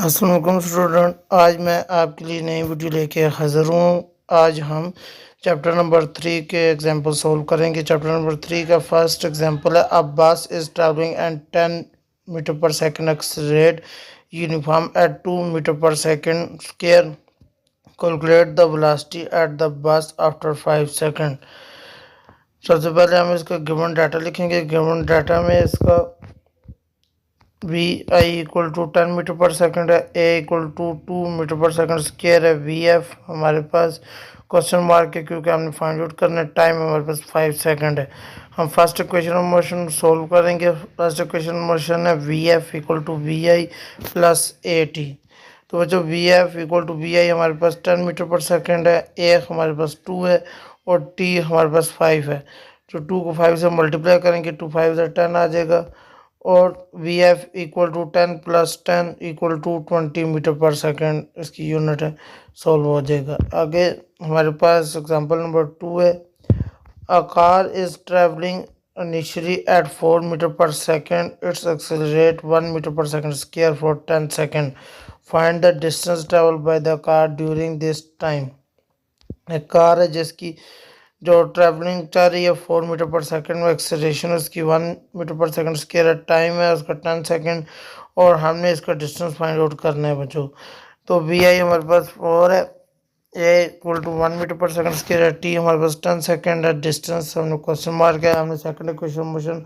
अस्सलाम वालेकुम स्टूडेंट, आज मैं आपके लिए नई वीडियो लेके हाज़िर हूँ। आज हम चैप्टर नंबर 3 के एग्जांपल सॉल्व करेंगे। चैप्टर नंबर 3 का फर्स्ट एग्जांपल है, a bus is travelling at 10 metre per second accelerate uniform at 2 metre per second square, calculate the velocity at the bus after 5 second. सबसे पहले हम इसका given data लिखेंगे। Given data में इसका v i equal to 10 metre per second है, a equal to 2 metre per second square है, v f हमारे पास क्वेश्चन मार्क है क्योंकि हमने फाइंड आउट करना है, टाइम हमारे पास 5 सेकंड है। हम first equation of motion solve करेंगे। फर्स्ट इक्वेशन ऑफ मोशन है v F equal to we i plus a t. तो बच्चों v F equal to we i हमारे पास 10 मीटर पर सेकंड है, ए हमारे पास 2 है और टी हमारे पास 5 है। तो 2 को 5 से मल्टीप्लाई करेंगे, 2 5 से 10 आ जाएगा और V F equal to 10 plus 10 equal to 20 metre per second इसकी यूनिट है, सॉल्व हो जाएगा। आगे हमारे पास एग्जांपल नंबर 2 है, a car is travelling initially at 4 meter per second, its accelerate 1 meter per second square for 10 second. Find the distance traveled by the car during this time. एक car है जिसकी जो ट्रैवलिंग चाह रही है 4 metre per second में, acceleration उसकी 1 metre per second square है, टाइम है उसका 10 सेकंड और हमने इसका डिस्टेंस फाइंड आउट करना है बच्चों। तो वी आई हमारे पास 4 है, a equal to 1 metre per second square है, टी हमारे पास 10 सेकंड है, डिस्टेंस हमने क्वेश्चन मार्क है, हमने सेकंड इक्वेशन मोशन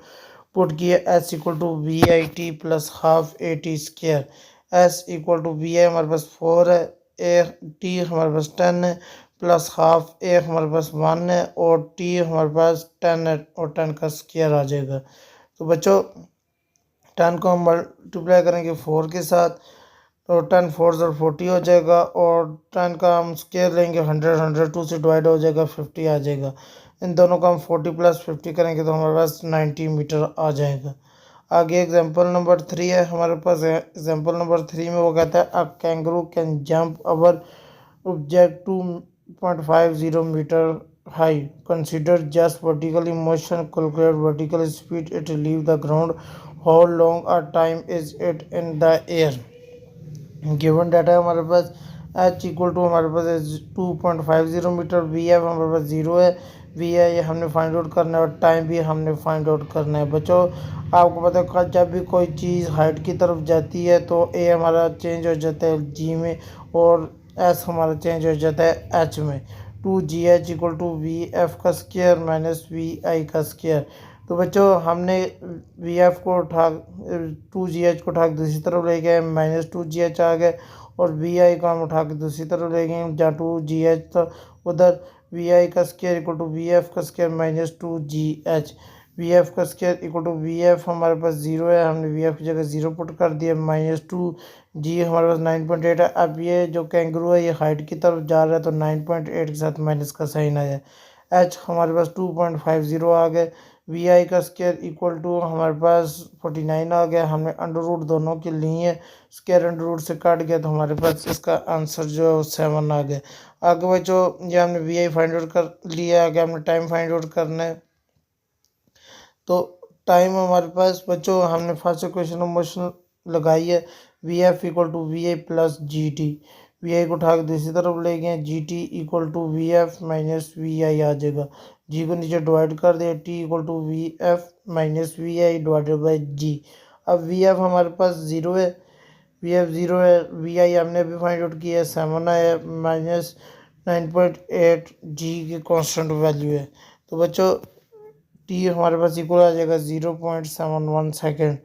पुट किया, s equal to we I T plus half A t square. S equal to we i हमारे पास 4 है, ए टी हमारे पास 10 है प्लस हाफ ए हमारे पास 1 है और टी हमारे पास 10 है और 10 का स्क्वायर आ जाएगा। तो बच्चों 10 को हम मल्टीप्लाई करेंगे 4 के साथ तो 10 4 से 40 हो जाएगा और 10 का हम स्क्वायर लेंगे 100, 102 से डिवाइड हो जाएगा 50 आ जाएगा। इन दोनों का हम 40 प्लस 50 करेंगे तो हमारे पास 90 मीटर आ जाएगा। आगे एग्जांपल नंबर 3 है हमारे पास। एग्जांपल नंबर 3 में वो कहता है, a kangaroo can jump our object 2.50 metre high. Consider just vertical motion. Calculate vertical speed it leave the ground. How long a time is it in the air? Given data है हमारे पास, H equal to हमारे पास 2.50 metre, we f हमारे पास 0 है, we आई हमने find out करना है और टाइम भी हमने फाइंड आउट करना है। बच्चों आपको पता है जब भी कोई चीज़ हाइट की तरफ जाती है तो ए हमारा चेंज हो जाता है जी में और एस हमारा चेंज हो जाता है एच में। 2gh equal to V F का स्क्वायर माइनस वी आई का स्क्वायर। तो बच्चों हमने वी एफ को उठा 2gh को उठा के दूसरी तरफ ले गए, माइनस 2gh आ गए और वी आई को हम उठा के दूसरी तरफ ले गए, जहाँ 2gh था उधर वी आई का square equal to V F का square minus 2gh। V F का square equal to we f हमारे पास 0 है, हमने वी एफ की जगह 0 पुट कर दिया, माइनस 2g हमारे पास 9.8 है। अब ये जो कैंगरू है ये हाइट की तरफ जा रहा है तो 9.8 के साथ माइनस का साइन आया। एच हमारे पास 2.50 आ गए, वी आई का स्क्वायर इक्वल टू हमारे पास 49 आ गया। हमने अंडर रूट दोनों के लिए स्क्वायर अंडर रूट से काट गया तो हमारे पास इसका आंसर जो है वो 7 आ गया। आगे बच्चों ये हमने वी आई फाइंड आउट कर लिया, आगे हमने टाइम फाइंड आउट करना है। तो टाइम हमारे पास बच्चों हमने फर्स्ट इक्वेशन ऑफ मोशन लगाई है, v F equal to we i plus G T. We आई को उठा के दूसरी तरफ ले गए, G T equal to V F minus V आई आ जाएगा। जी को नीचे डिवाइड कर दिया, T equal to V F minus V I divided by g. अब वी एफ हमारे पास 0 है, वी एफ 0 है, वी आई हमने अभी फाइंड आउट किया है 7 है, माइनस 9.8 जी की कांस्टेंट वैल्यू है। तो बच्चों टी हमारे पास इक्वल आ जाएगा 0.71 सेकेंड।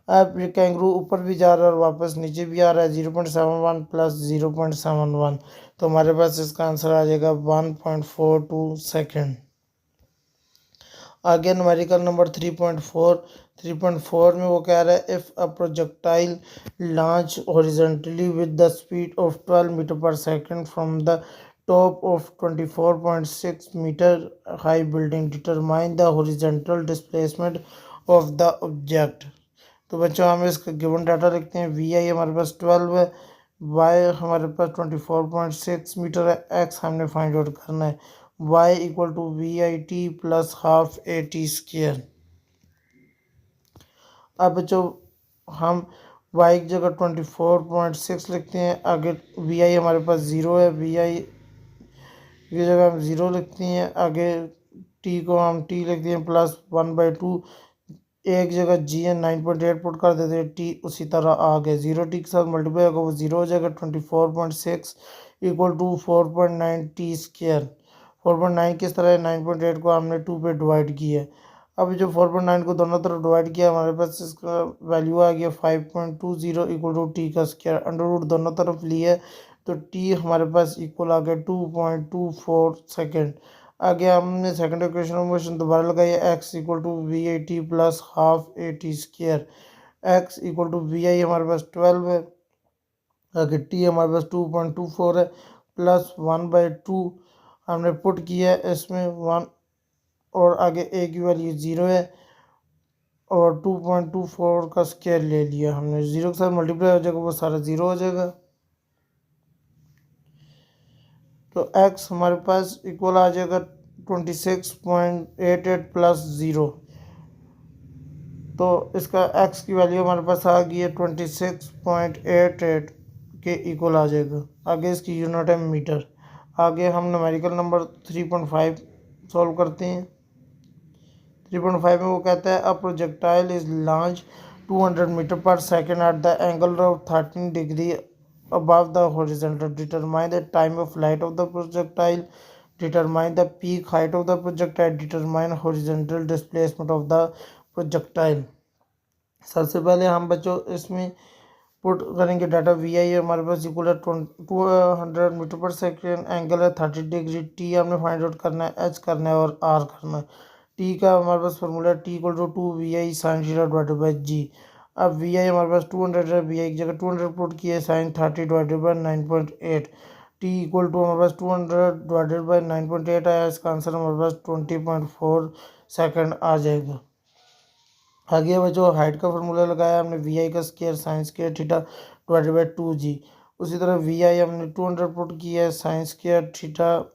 अब ये कैंगरू ऊपर भी जा रहा है और वापस नीचे भी आ रहा है, 0.71 प्लस 0.71 तो हमारे पास इसका आंसर आ जाएगा 1.42 सेकेंड। आगे न्यूमेरिकल नंबर 3.4 में वो कह रहा है, if a projectile launch horizontally with the speed of 12 metre per second from the top of 24.6 meter high building, determine the horizontal displacement of the object। तो बच्चों हम इसका गिवन डाटा लिखते हैं, वी आई हमारे पास 12 है, वाई हमारे पास 24.6 मीटर है, एक्स हमने फाइंड आउट करना है, Y equal to we I T plus half A T square. अब बच्चों हम वाई की जगह 24.6 लिखते हैं। आगे वी आई हमारे पास ज़ीरो है, वी आई की जगह हम ज़ीरो लिखते हैं। आगे टी को हम टी लिखते हैं +1/2। एक जगह जी एन 9.8 पुट कर देते हैं, टी उसी तरह आ गया। जीरो टी के साथ मल्टीप्लाई होगा वो ज़ीरो हो जाएगा। 24.6 इक्वल टू 4.9 टी स्क्र। 4.9 किस तरह है, 9.8 को हमने 2 पे डिवाइड किया है। अब जो 4.9 को दोनों तरफ डिवाइड किया हमारे पास इसका वैल्यू आ गया 5.20 इक्वल टू टी का स्क्वायर। अंडर रूट दोनों तरफ लिया तो टी हमारे पास इक्वल आ गया 2.24 सेकेंड। आगे हमने सेकंड इक्वेशन में मोशन दोबारा लगाई, x equal to we I T plus half A T square. X equal to we i हमारे पास 12 है, आगे टी हमारे पास 2.24 है, +1/2 हमने पुट किया है इसमें 1, और आगे ए की वैल्यू 0 है और 2.24 का स्क्वायर ले लिया हमने। 0 के साथ मल्टीप्लाई हो जाएगा वो सारा 0 हो जाएगा। तो x हमारे पास इक्वल आ जाएगा 26.88 प्लस 0। तो इसका x की वैल्यू हमारे पास आ गई है 26.88 के इक्वल आ जाएगा। आगे इसकी यूनिट है मीटर। आगे हम न्यूमेरिकल नंबर 3.5 सॉल्व करते हैं। 3.5 में वो कहता है a projectile is launch 200 metre per second at the angle of 13 degree above the horizontal. Determine the time of flight of the projectile. Determine the peak height of the projectile. Determine horizontal displacement of the projectile. सबसे पहले हम बच्चों इसमें put करेंगे data. We i हमारे पास equal है 200 metre per second, angle है 30 degree. T हमने फाइंड आउट करना है, एच करना है और आर करना है। टी का हमारे पास फॉर्मूला है t equal to 2 VI sine theta divided by g. अब वी आई हमारे पास 200 है, वी आई की जगह 200 पुट किया, sine 30 divided by 9.8। T equal to हमारे पास 200 डिवाइडेड बाई 9.8 आया। इसका आंसर हमारे पास 20.4 सेकेंड आ जाएगा। आगे बच्चों हाइट का फॉर्मूला लगाया हमने, वी आई का square sine square theta divided by 2g। उसी तरह वी आई हमने 200 पुट किया है, साइन स्क्वायर थीटा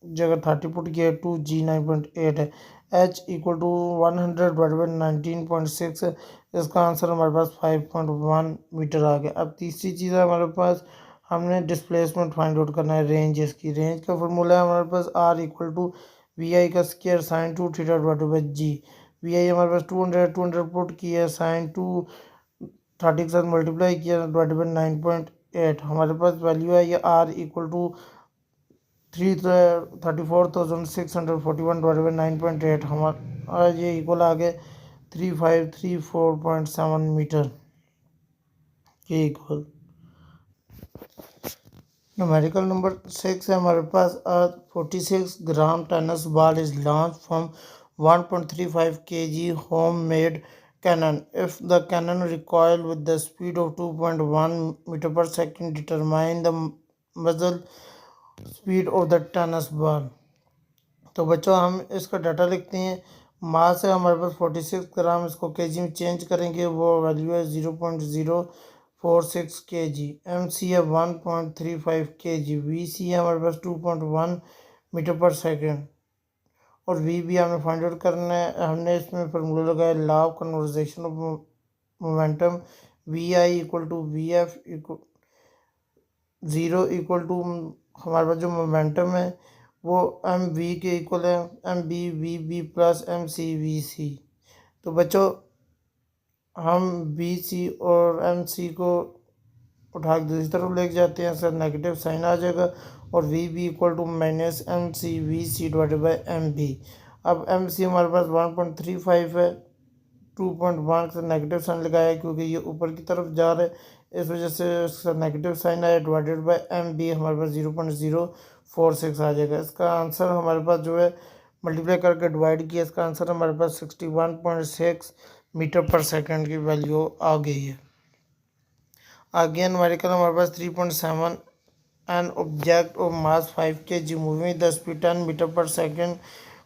जगह 30 पुट किया है, 2g 9.8 है। H equal to 100 divided by 19.6 है। इसका आंसर हमारे पास 5.1 मीटर आ गया। अब तीसरी चीज़ है हमारे पास, हमने डिस्प्लेसमेंट फाइंड आउट करना है, रेंज। इसकी रेंज का फॉर्मूला है हमारे पास आर इक्वल टू वी आई का square sine 2 theta divided by g. V i हमारे पास 200 पुट किया, साइन 230 के साथ मल्टीप्लाई किया डिवाइडेड बाई 9.8। हमारे पास वैल्यू है ये R equal to 34,641 divided by 9.8। हमारा ये इक्वल आ गए 3534.7 मीटर के इक्वल। न्यूमेरिकल नंबर 6 है हमारे पास, 46 gram tennis ball is launch from 1.35 kg homemade cannon. If the cannon recoil with the speed of 2.1 meter per second, determine the muzzle speed of the tennis ball. तो बच्चों हम इसका data लिखते हैं। मास है हमारे पास 46 ग्राम, इसको केजी में चेंज करेंगे, वो वैल्यू है 0.046 kg। एम सी है 1.35 kg। वी सी है हमारे पास 2.1 मीटर पर सेकेंड और वी भी हमें फाइंड आउट करना है। हमने इसमें फार्मूला लगाया law of conservation of momentum. V i equal to V F equal 0 equal to हमारे पास जो मोमेंटम है वो एम वी के इक्वल है, m b v b plus m C we c. तो बच्चों हम बी सी और एम सी को उठा के दूसरी तरफ लेके जाते हैं, सर नेगेटिव साइन आ जाएगा और V B equal to minus M C we C divided by M B. अब एम सी हमारे पास 1.35 है, 2.1 से नेगेटिव साइन लगाया है क्योंकि ये ऊपर की तरफ जा रहा है, इस वजह से इसका नेगेटिव साइन आया। डिवाइडेड बाई एम बी हमारे पास 0.046 आ जाएगा। इसका आंसर हमारे पास जो है मल्टीप्लाई करके डिवाइड किया, इसका आंसर हमारे पास 61.6 मीटर पर सेकेंड की वैल्यू आ गई है। आगे न्यूमेरिकल हमारे पास 3.7 an object of mass 5 kg moving with the speed 10 meter per second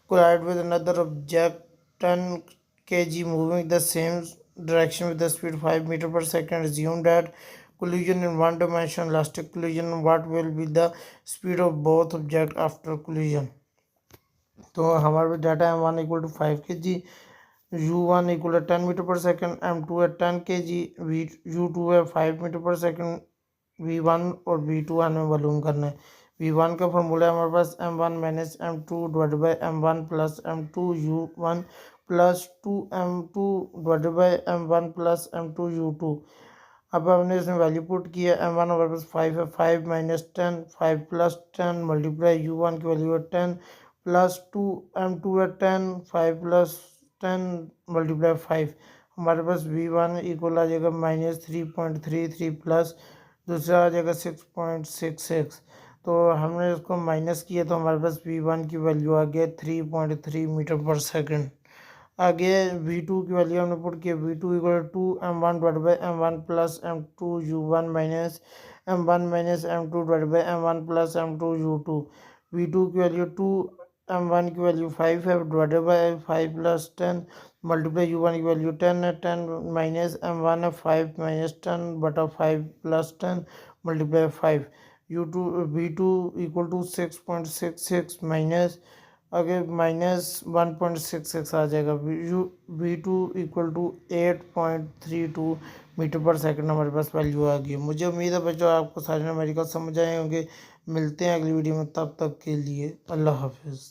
collide with another object 10 kg moving in the same direction with the speed 5 meter per second. Assume that collision in one dimension elastic collision. What will be the speed of both object after collision? तो हमारे पास data है 1 equal to 5 kg, U1 equal है 10 metre per second, M2 है 10 kg, U2 है 5 metre per second, V1 और V2 हमें मालूम करना है। V1 का फॉर्मूला है हमारे पास M1 minus M2 divided by M1 plus M2 U1 plus 2M2 divided by M1 plus M2 U2। अब हमने इसमें वैल्यू पुट किया, M1 हमारे पास 5 है, 5 माइनस 10, 5 प्लस 10 मल्टीप्लाई U1 की वैल्यू है 10 प्लस 2M2 है 10, 5 प्लस 10 मल्टीप्लाई 5। हमारे पास V1 इक्वल आ जाएगा -3.33 प्लस दूसरा आ जाएगा 6.66। तो हमने इसको माइनस किया तो हमारे पास V1 की वैल्यू आ गया 3.3 मीटर पर सेकंड। आगे V2 की वैल्यू हमने पुट किया, V2 equal to M1 divide by M1 plus M2 U1 minus M1 minus M2 divide by M1 plus M2 U2। V2 की वैल्यू 2, M1 की value 5 है divided by 5 plus 10 multiply U1 की value 10 है, 10 minus M1 है 5 minus 10 बटा 5 plus 10 multiply 5। U2 V2 equal to 6.66 minus अगर -1.66 आ जाएगा। V2 equal to 8.32 metre per second हमारे पास वैल्यू आ गई। मुझे उम्मीद है बच्चों आपको सारे न्यूमेरिकल समझ आए होंगे। मिलते हैं अगली वीडियो में, तब तक के लिए अल्लाह हाफिज़।